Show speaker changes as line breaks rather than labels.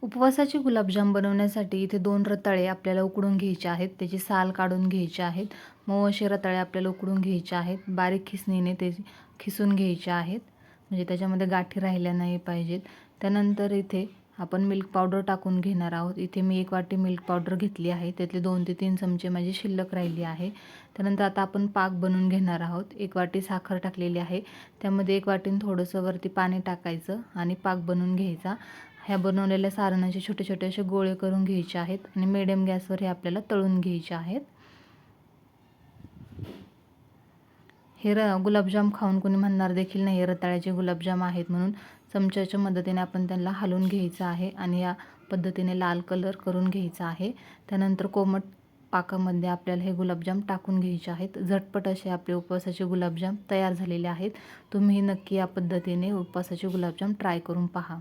उपवासाचे गुलाबजाम बनवण्यासाठी इथे 2 रताळे आपल्याला उकडून घ्यायचे आहेत. त्याची साल काढून घ्यायची आहेत. मऊ असे रताळे आपल्याला उकडून घ्यायचे आहेत. बारीक खिसणीने ते खिसून घ्यायचे आहेत, म्हणजे त्याच्यामध्ये गाठी राहिल्या नाही पाहिजेत. त्यानंतर इथे आपण मिल्क पावडर टाकून घेणार आहोत. इथे मी 1 वाटी मिल्क पावडर घेतली आहे. त्यातले 2 ते 3 चमचे माझी शिल्लक राहिली आहे. त्यानंतर आता आपण पाक बनवून घेणार आहोत. 1 वाटी साखर टाकलेली आहे. त्यामध्ये 1 वाटीने थोडंसं वरती पाणी टाकायचं आणि पाक बनवून घ्यायचा. ह्या बनवलेल्या सारणाचे छोटे छोटे असे गोळे करून घ्यायचे आहेत आणि मिडियम गॅसवर हे आपल्याला तळून घ्यायचे आहेत. हे गुलाबजाम खाऊन कोणी म्हणणार देखील नाही रताळ्याचे गुलाबजाम आहेत म्हणून. चमच्याच्या मदतीने आपण त्यांना हलवून घ्यायचं आहे आणि या पद्धतीने लाल कलर करून घ्यायचा आहे. त्यानंतर कोमट पाकामध्ये आपल्याला हे गुलाबजाम टाकून घ्यायचे आहेत. झटपट असे आपले उपवासाचे गुलाबजाम तयार झालेले आहेत. तुम्ही नक्की या पद्धतीने उपवासाचे गुलाबजाम ट्राय करून पहा.